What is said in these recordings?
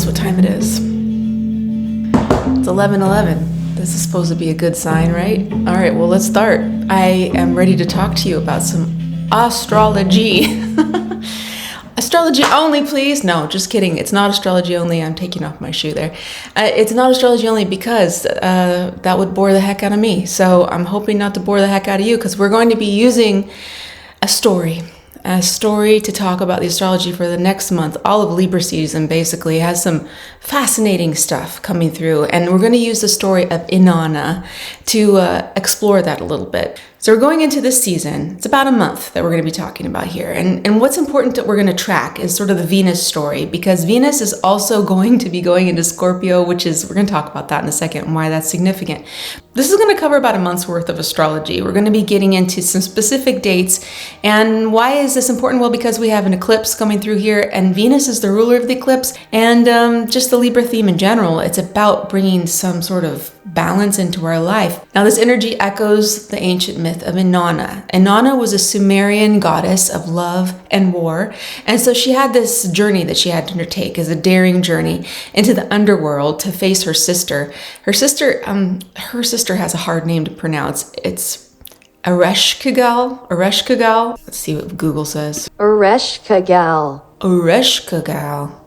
guess what time it is? It's 11:11. This is supposed to be a good sign, right? All right, well, let's start. I am ready to talk to you about some astrology. Astrology only, please. No, just kidding. It's not astrology only. I'm taking off my shoe there. It's not astrology only because that would bore the heck out of me. So I'm hoping not to bore the heck out of you, because we're going to be using a story to talk about the astrology for the next month. All of Libra season basically has some fascinating stuff coming through, and we're going to use the story of Inanna to explore that a little bit. So we're going into this season. It's about a month that we're going to be talking about here. And what's important that we're going to track is sort of the Venus story, because Venus is also going to be going into Scorpio, we're going to talk about that in a second and why that's significant. This is going to cover about a month's worth of astrology. We're going to be getting into some specific dates. And why is this important? Well, because we have an eclipse coming through here, and Venus is the ruler of the eclipse. And just the Libra theme in general, it's about bringing some sort of balance into our life. Now, this energy echoes the ancient myth of Inanna. Inanna was a Sumerian goddess of love and war. And so she had this journey that she had to undertake, as a daring journey into the underworld to face her sister. Her sister has a hard name to pronounce. It's Ereshkigal. Let's see what Google says. Ereshkigal.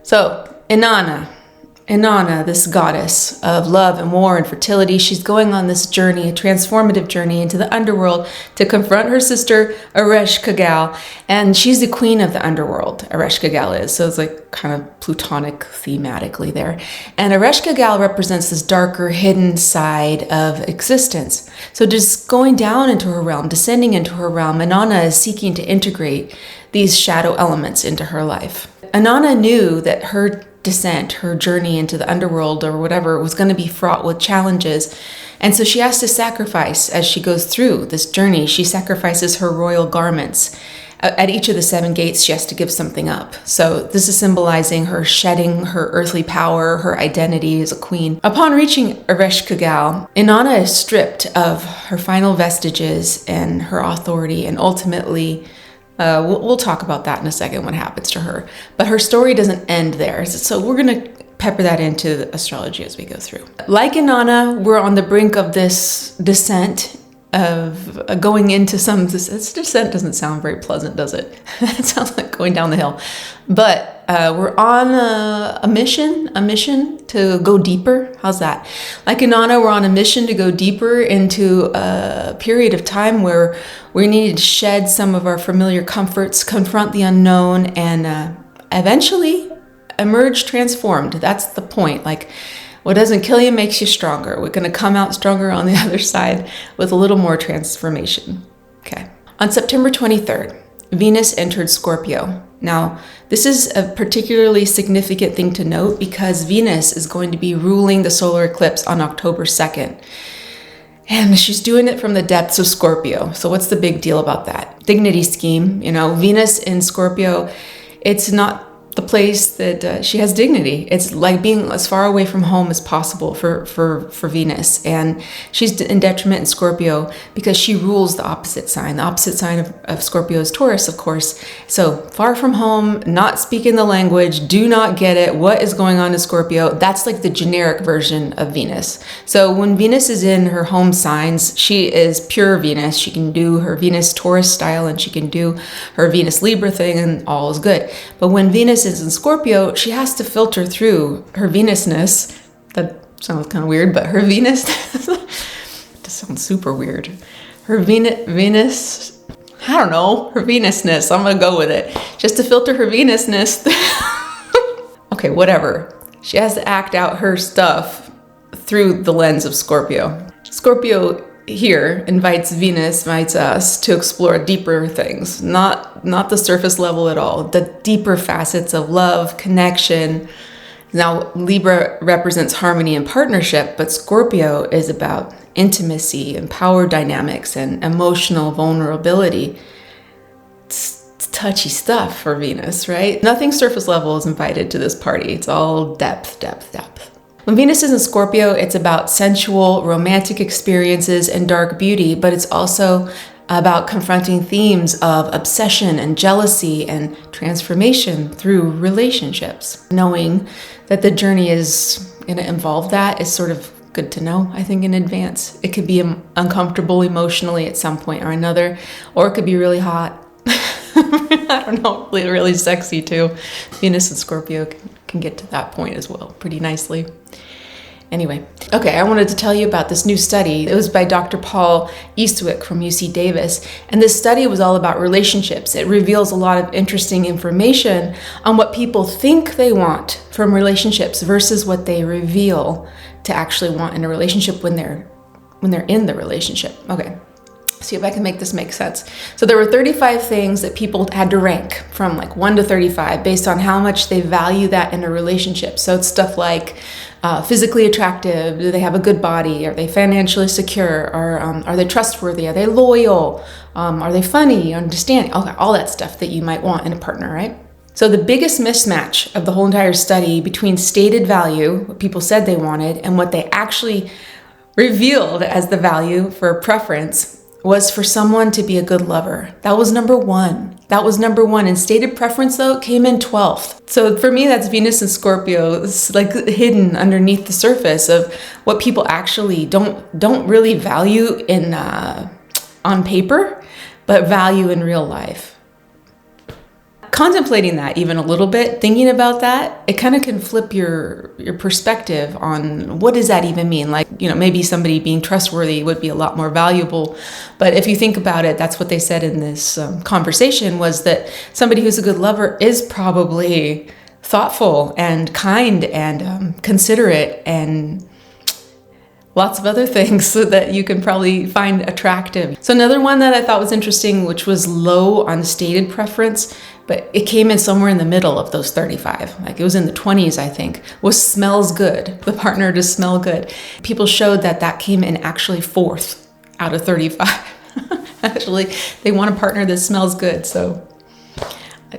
So, Inanna, this goddess of love and war and fertility, she's going on this journey, a transformative journey into the underworld to confront her sister Ereshkigal, and she's the queen of the underworld, Ereshkigal is, so it's like kind of Plutonic thematically there. And Ereshkigal represents this darker, hidden side of existence. So just going down into her realm, descending into her realm, Inanna is seeking to integrate these shadow elements into her life. Inanna knew that her descent, her journey into the underworld or whatever, was going to be fraught with challenges. And so she has to sacrifice as she goes through this journey. She sacrifices her royal garments. At each of the 7 gates, she has to give something up. So this is symbolizing her shedding her earthly power, her identity as a queen. Upon reaching Ereshkigal, Inanna is stripped of her final vestiges and her authority, and ultimately we'll talk about that in a second, what happens to her. But her story doesn't end there. So we're going to pepper that into the astrology as we go through. Like Inanna, we're on the brink of this descent of going into this descent doesn't sound very pleasant, does it? It sounds like going down the hill. But we're on a mission to go deeper. How's that? Like Inanna, we're on a mission to go deeper into a period of time where we need to shed some of our familiar comforts, confront the unknown, and eventually emerge transformed. That's the point. Like, what doesn't kill you makes you stronger. We're going to come out stronger on the other side with a little more transformation. Okay. On September 23rd, Venus entered Scorpio. Now, this is a particularly significant thing to note because Venus is going to be ruling the solar eclipse on October 2nd. And she's doing it from the depths of Scorpio. So what's the big deal about that? Dignity scheme, Venus in Scorpio, it's not the place that she has dignity. It's like being as far away from home as possible for Venus. And she's in detriment in Scorpio because she rules the opposite sign. The opposite sign of Scorpio is Taurus, of course. So far from home, not speaking the language, do not get it. What is going on in Scorpio? That's like the generic version of Venus. So when Venus is in her home signs, she is pure Venus. She can do her Venus Taurus style, and she can do her Venus Libra thing, and all is good. But when Venus is in Scorpio, she has to filter through her Venusness. That sounds kind of weird, but her Venus, it sounds super weird. Her Venus, I don't know, her Venusness, I'm gonna go with it. Just to filter her Venusness. Okay, whatever. She has to act out her stuff through the lens of Scorpio. Scorpio here invites us to explore deeper things, not the surface level at all, the deeper facets of love, connection. Now, Libra represents harmony and partnership, but Scorpio is about intimacy and power dynamics and emotional vulnerability. It's touchy stuff for Venus, right? Nothing surface level is invited to this party. It's all depth. When Venus is in Scorpio, it's about sensual, romantic experiences and dark beauty, but it's also about confronting themes of obsession and jealousy and transformation through relationships. Knowing that the journey is going to involve that is sort of good to know, I think, in advance. It could be uncomfortable emotionally at some point or another, or it could be really hot. I don't know, really sexy too. Venus and Scorpio can get to that point as well pretty nicely. Anyway, okay, I wanted to tell you about this new study. It was by Dr. Paul Eastwick from UC Davis. And this study was all about relationships. It reveals a lot of interesting information on what people think they want from relationships versus what they reveal to actually want in a relationship when they're in the relationship. Okay. See if I can make this make sense. So there were 35 things that people had to rank from like 1 to 35 based on how much they value that in a relationship. So it's stuff like physically attractive, do they have a good body, are they financially secure, are they trustworthy, are they loyal, are they funny, understanding, okay, all that stuff that you might want in a partner, right? So the biggest mismatch of the whole entire study between stated value, what people said they wanted, and what they actually revealed as the value for preference was for someone to be a good lover. That was number one. And stated preference, though, came in 12th. So for me, that's Venus and Scorpio. It's like hidden underneath the surface of what people actually don't really value in on paper, but value in real life. Contemplating that even a little bit, thinking about that, it kind of can flip your perspective on what does that even mean? Like, maybe somebody being trustworthy would be a lot more valuable. But if you think about it, that's what they said in this conversation, was that somebody who's a good lover is probably thoughtful and kind and considerate and lots of other things so that you can probably find attractive. So another one that I thought was interesting, which was low on stated preference, but it came in somewhere in the middle of those 35. Like it was in the 20s, I think, was smells good, the partner to smell good. People showed that came in actually 4th out of 35. Actually, they want a partner that smells good. So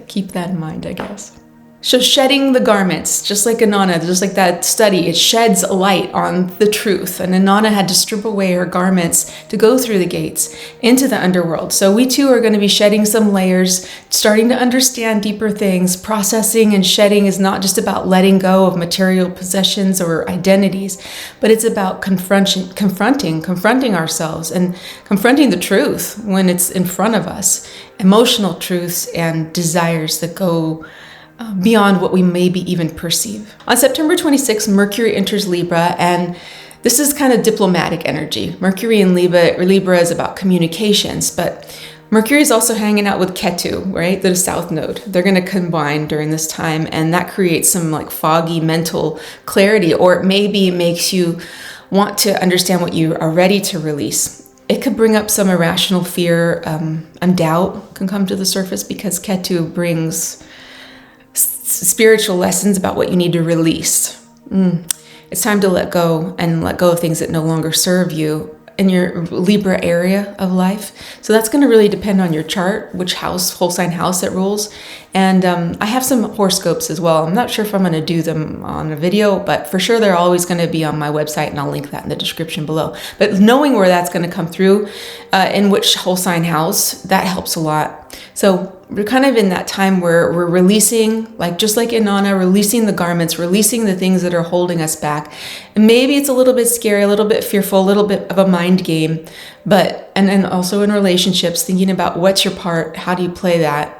keep that in mind, I guess. So shedding the garments, just like Inanna, just like that study, it sheds a light on the truth. And Inanna had to strip away her garments to go through the gates into the underworld. So we too are going to be shedding some layers, starting to understand deeper things. Processing and shedding is not just about letting go of material possessions or identities, but it's about confronting ourselves and confronting the truth when it's in front of us. Emotional truths and desires that go beyond what we maybe even perceive. On September 26th, Mercury enters Libra, and this is kind of diplomatic energy. Mercury in Libra is about communications, but Mercury is also hanging out with Ketu, right? The South Node. They're going to combine during this time, and that creates some like foggy mental clarity, or it maybe makes you want to understand what you are ready to release. It could bring up some irrational fear, and doubt can come to the surface because Ketu brings spiritual lessons about what you need to release. It's time to let go of things that no longer serve you in your Libra area of life. So that's going to really depend on your chart, which house, whole sign house it rules. And I have some horoscopes as well. I'm not sure if I'm going to do them on a video, but for sure they're always going to be on my website, and I'll link that in the description below. But knowing where that's going to come through, in which whole sign house, that helps a lot. So we're kind of in that time where we're releasing, just like Inanna, releasing the garments, releasing the things that are holding us back. And maybe it's a little bit scary, a little bit fearful, a little bit of a mind game, and then also in relationships, thinking about what's your part, how do you play that?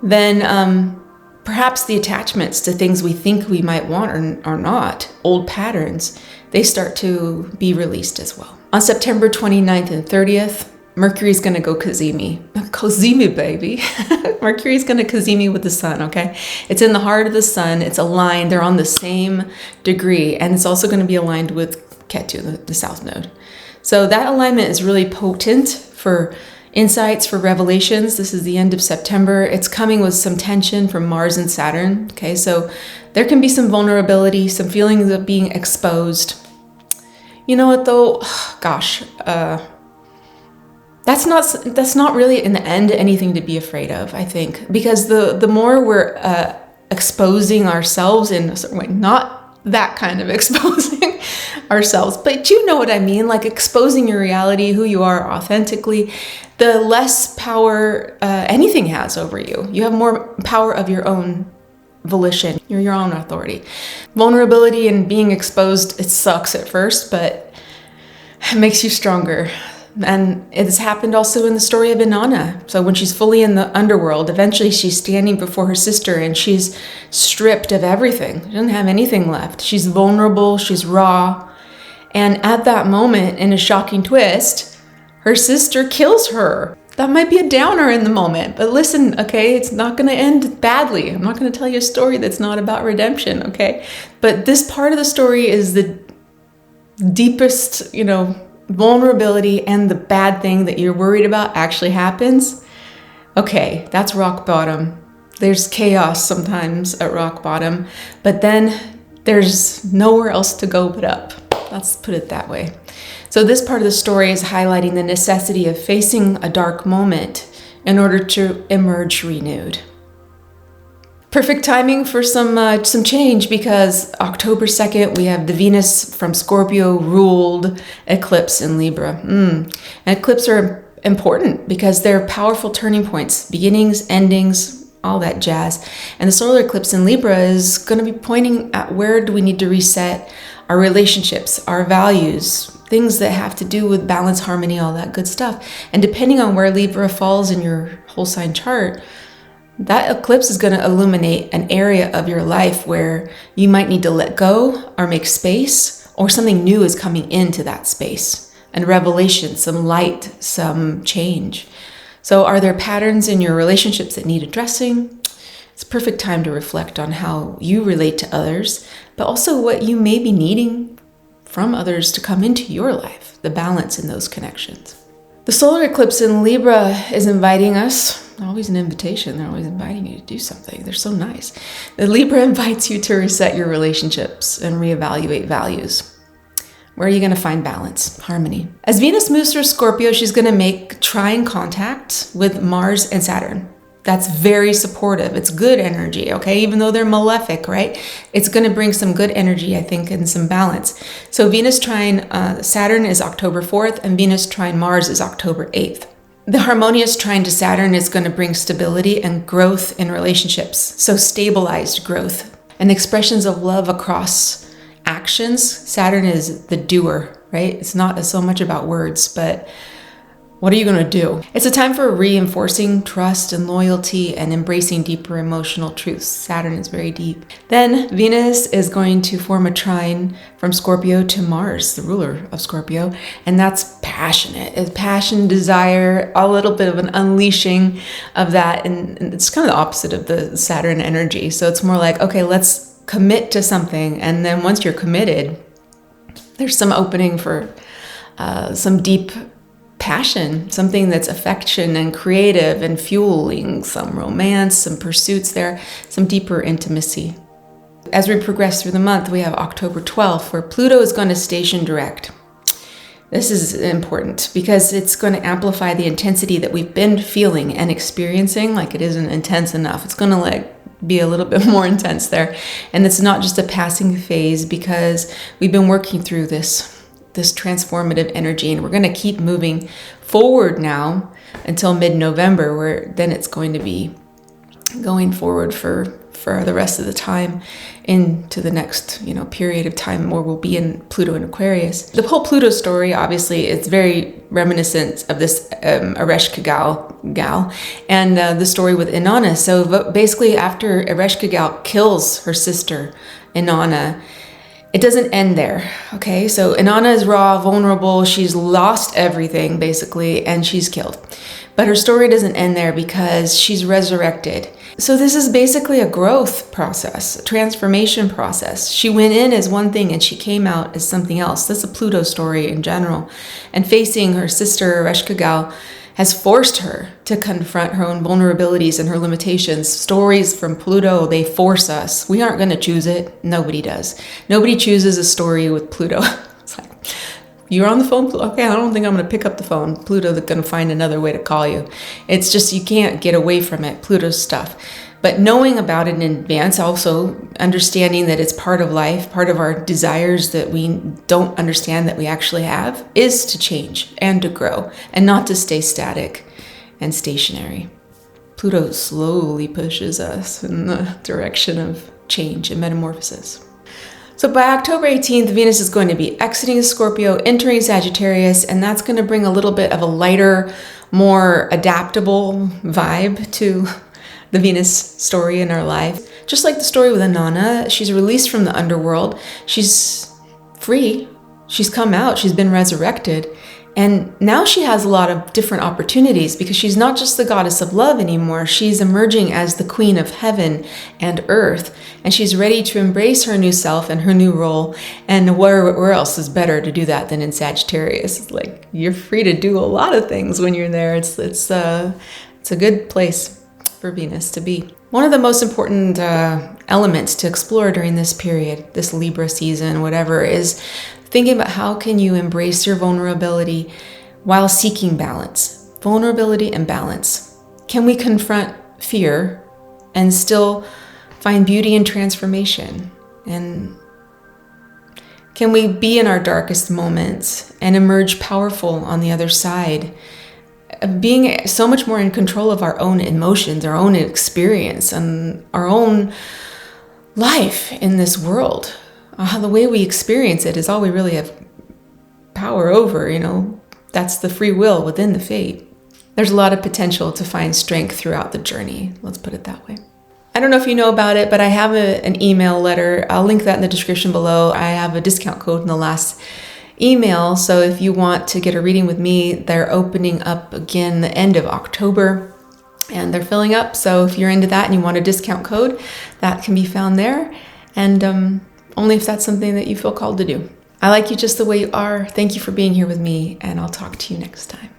Then perhaps the attachments to things we think we might want or not, old patterns, they start to be released as well. On September 29th and 30th, Mercury's going to go Kazemi. Kazemi, baby. Mercury's going to Kazemi with the sun, okay? It's in the heart of the sun. It's aligned. They're on the same degree. And it's also going to be aligned with Ketu, the South Node. So that alignment is really potent for insights, for revelations. This is the end of September. It's coming with some tension from Mars and Saturn, okay? So there can be some vulnerability, some feelings of being exposed. You know what, though? Gosh, that's not really in the end anything to be afraid of, I think, because the more we're exposing ourselves in a certain way, not that kind of exposing ourselves. But you know what I mean, like exposing your reality, who you are authentically, the less power anything has over you. You have more power of your own volition. You're your own authority. Vulnerability and being exposed, it sucks at first, but it makes you stronger. And it has happened also in the story of Inanna. So when she's fully in the underworld, eventually she's standing before her sister and she's stripped of everything. She doesn't have anything left. She's vulnerable, she's raw. And at that moment, in a shocking twist, her sister kills her. That might be a downer in the moment, but listen, okay, it's not going to end badly. I'm not going to tell you a story that's not about redemption, okay? But this part of the story is the deepest, vulnerability, and the bad thing that you're worried about actually happens. Okay, that's rock bottom. There's chaos sometimes at rock bottom, but then there's nowhere else to go but up. Let's put it that way. So this part of the story is highlighting the necessity of facing a dark moment in order to emerge renewed. Perfect timing for some change, because October 2nd, we have the Venus from Scorpio ruled eclipse in Libra. Eclipses are important because they're powerful turning points, beginnings, endings, all that jazz. And the solar eclipse in Libra is going to be pointing at where do we need to reset our relationships, our values, things that have to do with balance, harmony, all that good stuff. And depending on where Libra falls in your whole sign chart, that eclipse is going to illuminate an area of your life where you might need to let go or make space, or something new is coming into that space. And revelation, some light, some change. So are there patterns in your relationships that need addressing? It's a perfect time to reflect on how you relate to others, but also what you may be needing from others to come into your life, the balance in those connections. The solar eclipse in Libra is inviting us, always an invitation, they're always inviting you to do something. They're so nice. The Libra invites you to reset your relationships and reevaluate values. Where are you going to find balance, harmony? As Venus moves through Scorpio, she's going to make trine contact with Mars and Saturn. That's very supportive. It's good energy, okay? Even though they're malefic, right? It's going to bring some good energy, I think, and some balance. So Venus trine Saturn is October 4th, and Venus trine Mars is October 8th. The harmonious trine to Saturn is going to bring stability and growth in relationships. So stabilized growth and expressions of love across actions. Saturn is the doer, right? It's not so much about words, but what are you going to do? It's a time for reinforcing trust and loyalty and embracing deeper emotional truths. Saturn is very deep. Then Venus is going to form a trine from Scorpio to Mars, the ruler of Scorpio. And that's passionate. It's passion, desire, a little bit of an unleashing of that. And it's kind of the opposite of the Saturn energy. So it's more like, okay, let's commit to something. And then once you're committed, there's some opening for some deep passion, something that's affection and creative and fueling, some romance, some pursuits there, some deeper intimacy. As we progress through the month, we have October 12th, where Pluto is going to station direct. This is important because it's going to amplify the intensity that we've been feeling and experiencing. Like, it isn't intense enough. It's going to be a little bit more intense there. And it's not just a passing phase, because we've been working through this transformative energy, and we're going to keep moving forward now until mid-November, where then it's going to be going forward for the rest of the time into the next period of time where we'll be in Pluto and Aquarius. The whole Pluto story, obviously, it's very reminiscent of this Ereshkigal gal and the story with Inanna. So basically, after Ereshkigal kills her sister Inanna, it doesn't end there, okay? So Inanna is raw, vulnerable, she's lost everything, basically, and she's killed. But her story doesn't end there, because she's resurrected. So this is basically a growth process, a transformation process. She went in as one thing and she came out as something else. That's a Pluto story in general. And facing her sister, Ereshkigal, has forced her to confront her own vulnerabilities and her limitations. Stories from Pluto, they force us. We aren't going to choose it. Nobody does. Nobody chooses a story with Pluto. It's like, you're on the phone? Okay, I don't think I'm going to pick up the phone. Pluto's going to find another way to call you. It's just, you can't get away from it. Pluto's stuff. But knowing about it in advance, also understanding that it's part of life, part of our desires that we don't understand that we actually have, is to change and to grow and not to stay static and stationary. Pluto slowly pushes us in the direction of change and metamorphosis. So by October 18th, Venus is going to be exiting Scorpio, entering Sagittarius, and that's going to bring a little bit of a lighter, more adaptable vibe to the Venus story in our life. Just like the story with Inanna, she's released from the underworld. She's free. She's come out. She's been resurrected. And now she has a lot of different opportunities because she's not just the goddess of love anymore. She's emerging as the queen of heaven and earth. And she's ready to embrace her new self and her new role. And where else is better to do that than in Sagittarius? It's like you're free to do a lot of things when you're there. It's a good place for Venus to be. One of the most important elements to explore during this period, this Libra season, whatever, is thinking about how can you embrace your vulnerability while seeking balance. Vulnerability and balance. Can we confront fear and still find beauty and transformation? And can we be in our darkest moments and emerge powerful on the other side? Being so much more in control of our own emotions, our own experience, and our own life in this world. The way we experience it is all we really have power over, That's the free will within the fate. There's a lot of potential to find strength throughout the journey. Let's put it that way. I don't know if you know about it, but I have an email letter. I'll link that in the description below. I have a discount code in the last email. So if you want to get a reading with me, they're opening up again the end of October and they're filling up. So if you're into that and you want a discount code, that can be found there. And only if that's something that you feel called to do. I like you just the way you are. Thank you for being here with me, and I'll talk to you next time.